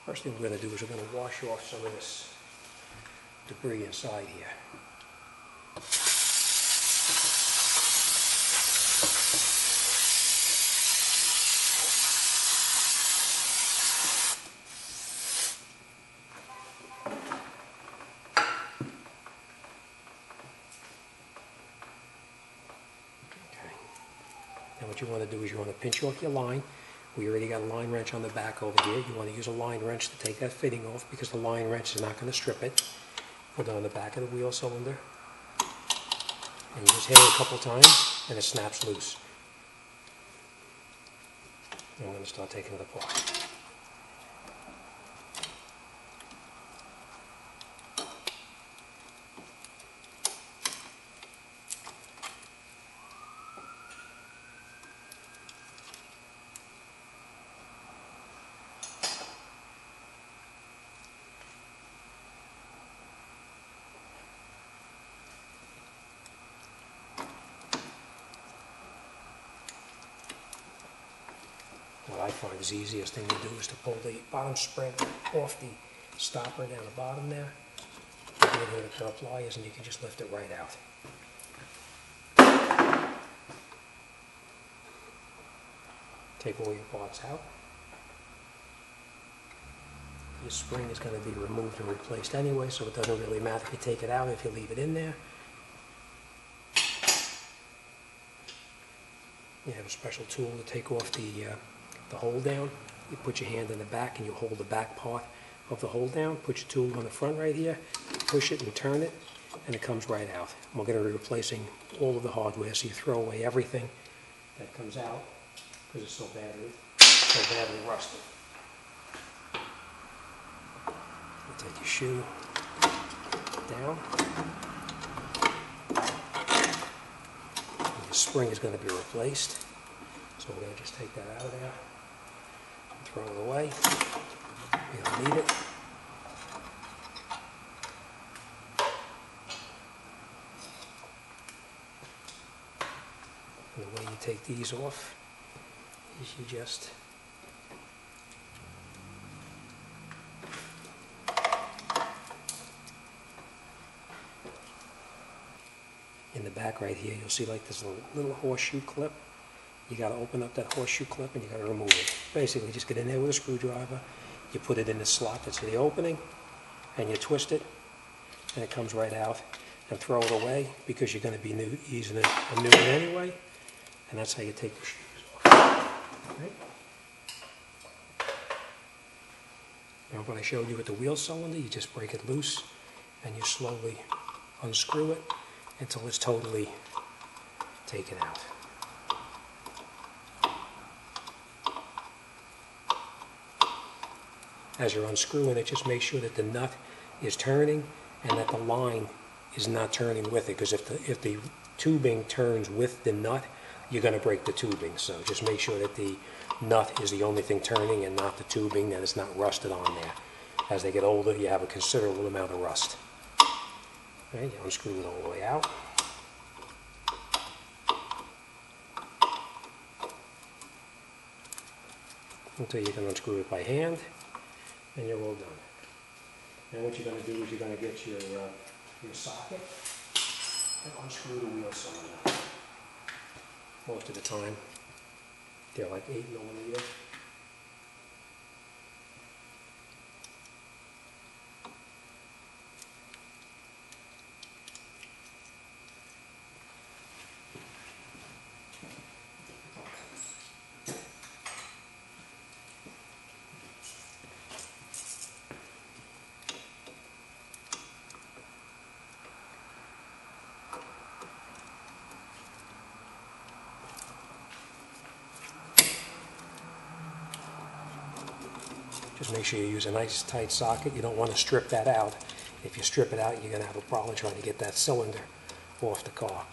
First thing we're going to do is we're going to wash off some of this debris inside here. Okay. Now what you want to do is you want to pinch off your line. We already got a line wrench on the back over here. You want to use a line wrench to take that fitting off because the line wrench is not going to strip it. Put it on the back of the wheel cylinder. And you just hit it a couple times and it snaps loose. And I'm going to start taking it apart. What I find is the easiest thing to do is to pull the bottom spring off the stopper down the bottom there. You get it with a pair of pliers and you can just lift it right out. Take all your parts out. Your spring is going to be removed and replaced anyway, so it doesn't really matter if you take it out if you leave it in there. You have a special tool to take off the hold down. You put your hand in the back and you hold the back part of the hold down. Put your tool on the front right here, push it and turn it, and it comes right out. We're going to be replacing all of the hardware, so you throw away everything that comes out because it's so badly rusted. You take your shoe down. And your spring is going to be replaced. So we're going to just take that out of there and throw it away. We don't need it. And the way you take these off is you just in the back right here, you'll see like this little horseshoe clip. You got to open up that horseshoe clip and you got to remove it. Basically, just get in there with a screwdriver. You put it in the slot that's in the opening, and you twist it, and it comes right out. And throw it away because you're going to be using a new one anyway. And that's how you take the shoes off. Right? Now, what I showed you with the wheel cylinder, you just break it loose, and you slowly unscrew it until it's totally taken out. As you're unscrewing it, just make sure that the nut is turning and that the line is not turning with it, because if the tubing turns with the nut, you're going to break the tubing. So just make sure that the nut is the only thing turning and not the tubing, that it's not rusted on there. As they get older, you have a considerable amount of rust. Okay, you unscrew it all the way out. Until you can unscrew it by hand. And you're all done. And what you're going to do is you're going to get your socket and unscrew the wheel cylinder. Most of the time, they're like 8mm. Just make sure you use a nice tight socket. You don't want to strip that out. If you strip it out, you're going to have a problem trying to get that cylinder off the car.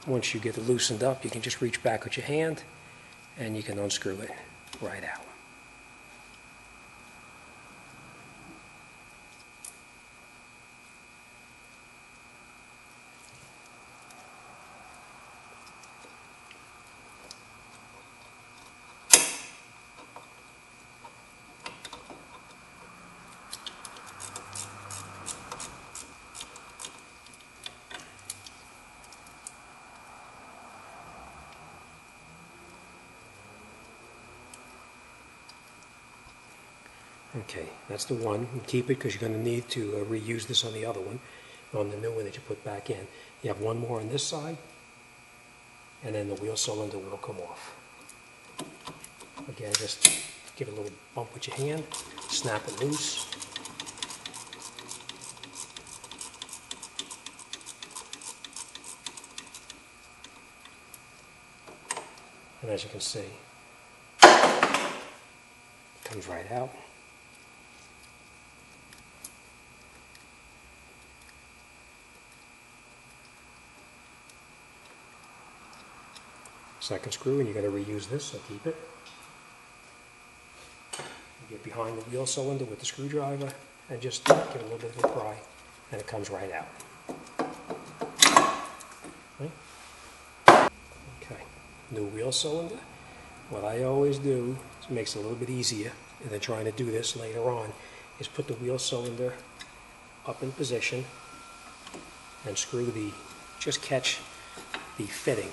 Once you get it loosened up, you can just reach back with your hand and you can unscrew it right out. Okay, that's the one. And keep it because you're going to need to reuse this on the other one, on the new one that you put back in. You have one more on this side, and then the wheel cylinder will come off. Again, just give it a little bump with your hand, snap it loose. And as you can see, it comes right out. Second screw, and you got to reuse this, so keep it. You get behind the wheel cylinder with the screwdriver and just give it a little bit of a pry, and it comes right out. Okay, new wheel cylinder. What I always do, it makes it a little bit easier than trying to do this later on, is put the wheel cylinder up in position and screw just catch the fitting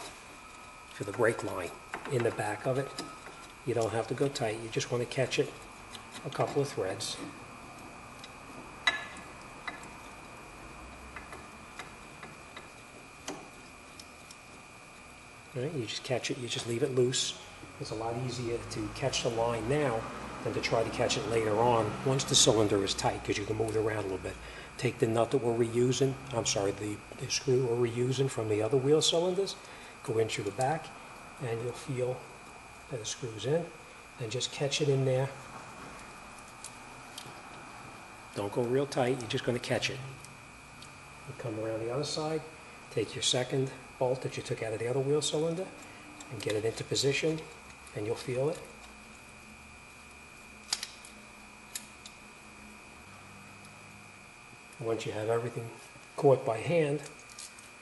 for the brake line in the back of it. You don't have to go tight, you just want to catch it a couple of threads. All right, you just catch it, you just leave it loose. It's a lot easier to catch the line now than to try to catch it later on once the cylinder is tight, because you can move it around a little bit. Take the nut that we're reusing, the screw we're reusing from the other wheel cylinders, go in through the back, and you'll feel that it screws in, and just catch it in there. Don't go real tight, you're just going to catch it. You come around the other side, take your second bolt that you took out of the other wheel cylinder, and get it into position, and you'll feel it. Once you have everything caught by hand,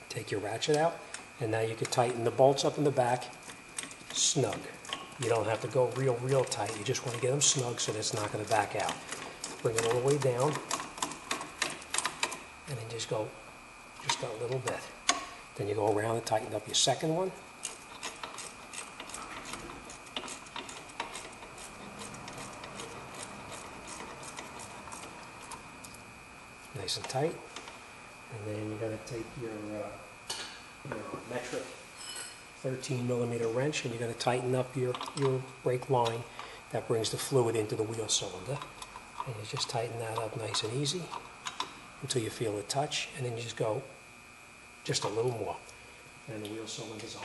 take your ratchet out, and now you can tighten the bolts up in the back snug. You don't have to go real tight. You just want to get them snug so that it's not going to back out. Bring it all the way down, and then just go just a little bit. Then you go around and tighten up your second one. Nice and tight. And then you're going to take your metric 13mm wrench, and you're going to tighten up your brake line that brings the fluid into the wheel cylinder. And you just tighten that up nice and easy until you feel it touch, and then you just go just a little more, and the wheel cylinder's on.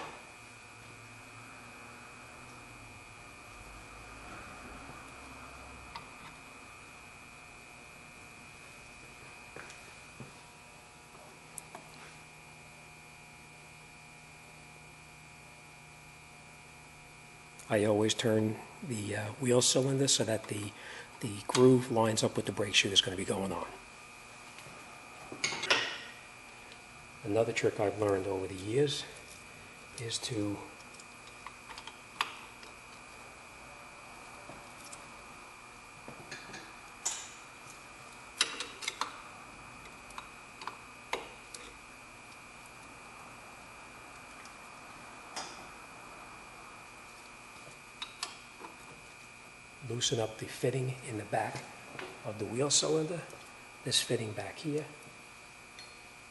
I always turn the wheel cylinder so that the groove lines up with the brake shoe that's going to be going on. Another trick I've learned over the years is to loosen up the fitting in the back of the wheel cylinder, this fitting back here.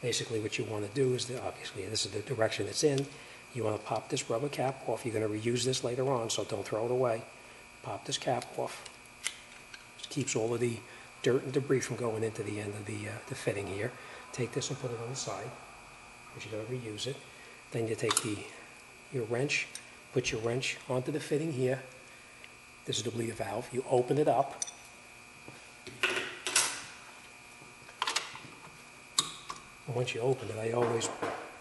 Basically what you want to do is, obviously this is the direction it's in, you want to pop this rubber cap off. You're going to reuse this later on, so don't throw it away. Pop this cap off. It keeps all of the dirt and debris from going into the end of the fitting here. Take this and put it on the side, because you're going to reuse it. Then you take your wrench, put your wrench onto the fitting here. This is the bleeder valve. You open it up. And once you open it, I always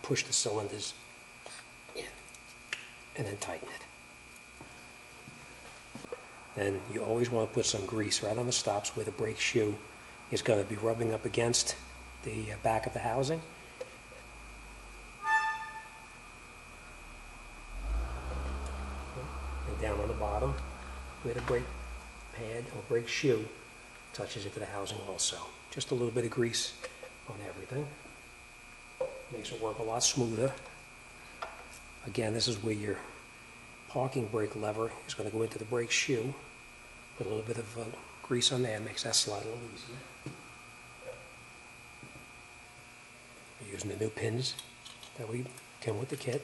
push the cylinders in and then tighten it. And you always want to put some grease right on the stops where the brake shoe is going to be rubbing up against the back of the housing. And down on the bottom where the brake pad or brake shoe touches into the housing also. Just a little bit of grease on everything. Makes it work a lot smoother. Again, this is where your parking brake lever is going to go into the brake shoe. Put a little bit of grease on there, makes that slide a little easier. We're using the new pins that we came with the kit.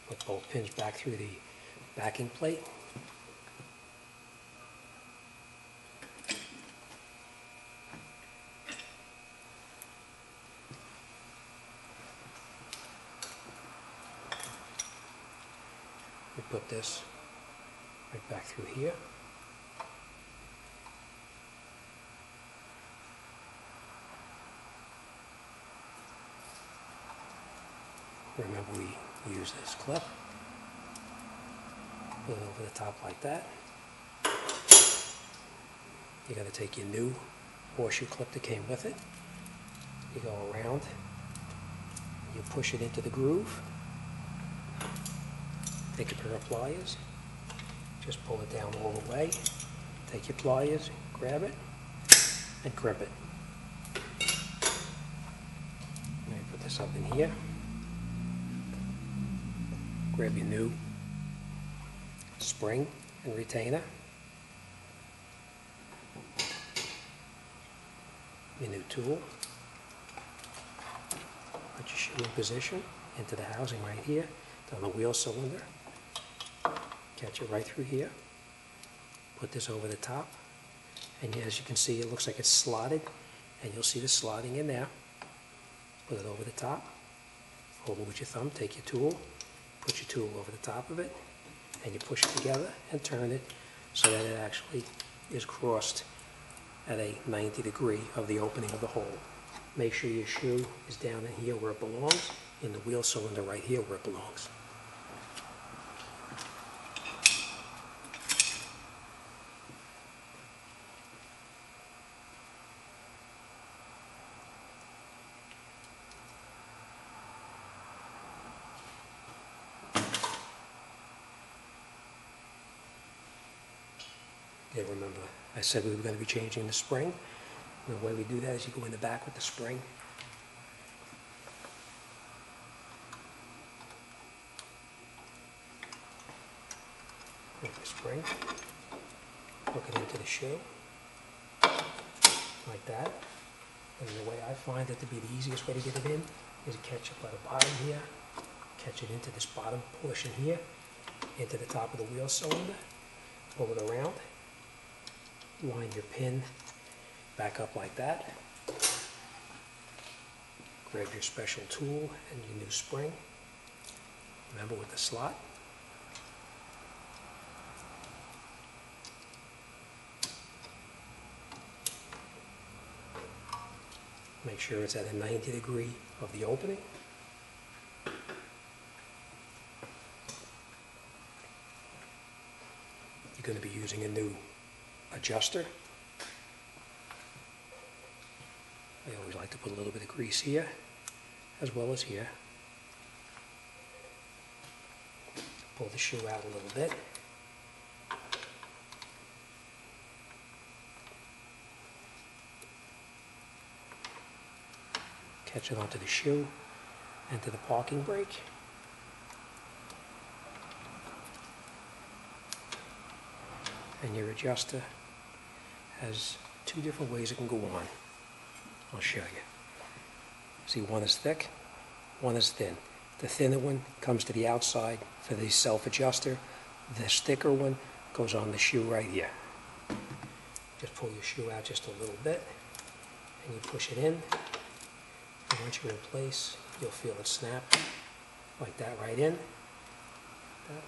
Put both pins back through the backing plate. We put this right back through here. Remember, we use this clip. Put it over the top like that. You got to take your new horseshoe clip that came with it. You go around. You push it into the groove. Take a pair of pliers. Just pull it down all the way. Take your pliers, grab it, and crimp it. Now you put this up in here. Grab your new spring and retainer. Your new tool. Put your shoe in position into the housing right here on the wheel cylinder. Catch it right through here. Put this over the top. And as you can see, it looks like it's slotted. And you'll see the slotting in there. Put it over the top. Hold it with your thumb. Take your tool. Put your tool over the top of it. And you push it together and turn it so that it actually is crossed at a 90 degree of the opening of the hole. Make sure your shoe is down in here where it belongs, in the wheel cylinder right here where it belongs. Yeah, remember, I said we were going to be changing the spring. And the way we do that is you go in the back with the spring. Take the spring, hook it into the shoe, like that. And the way I find it to be the easiest way to get it in is to catch it by the bottom here, catch it into this bottom portion here, into the top of the wheel cylinder, pull it around. Line your pin back up like that. Grab your special tool and your new spring. Remember, with the slot. Make sure it's at a 90 degree of the opening. You're going to be using a new adjuster. I always like to put a little bit of grease here as well as here. Pull the shoe out a little bit. Catch it onto the shoe and to the parking brake. And your adjuster has two different ways it can go on. I'll show you. See, one is thick, one is thin. The thinner one comes to the outside for the self-adjuster. This thicker one goes on the shoe right here. Just pull your shoe out just a little bit, and you push it in. And once you're in place, you'll feel it snap like that right in. That.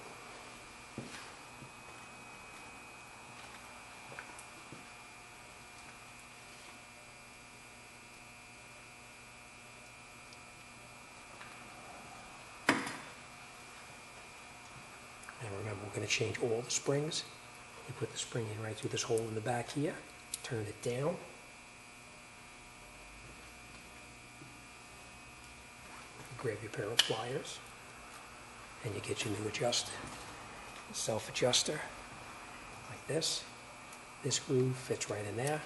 And remember, we're going to change all the springs. You put the spring in right through this hole in the back here. Turn it down. Grab your pair of pliers, and you get your new adjuster, self-adjuster, like this. This groove fits right in there.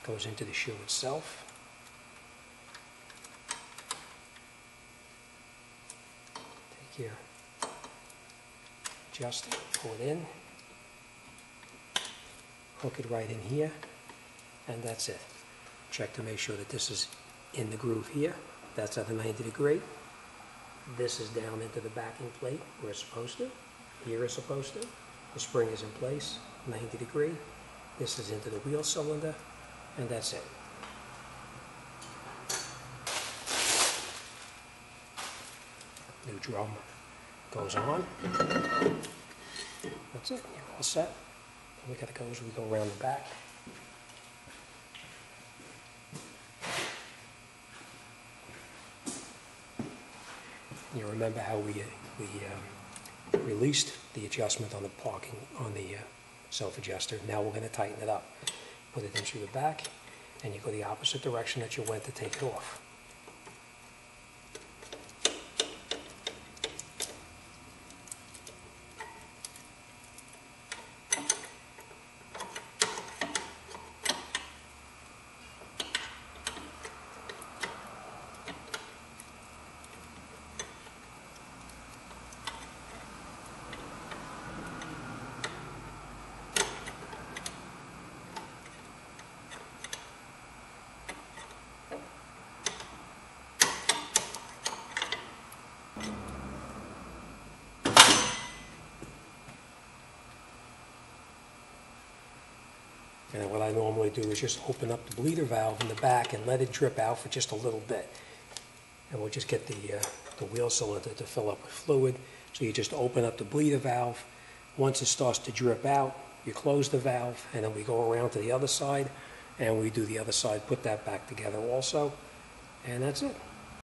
Goes into the shoe itself. Take your adjuster, pull it in, hook it right in here, and that's it. Check to make sure that this is in the groove here. That's at a 90 degree. This is down into the backing plate where it's supposed to. Here it's supposed to. The spring is in place, 90 degree. This is into the wheel cylinder, and that's it. New drum goes on. That's it, you're all set. And we gotta go as we go around the back. You remember how we released the adjustment on the parking, on the self-adjuster. Now we're going to tighten it up. Put it in through the back, and you go the opposite direction that you went to take it off. And what I normally do is just open up the bleeder valve in the back and let it drip out for just a little bit. And we'll just get the wheel cylinder to fill up with fluid. So you just open up the bleeder valve. Once it starts to drip out, you close the valve, and then we go around to the other side, and we do the other side, put that back together also, and that's it.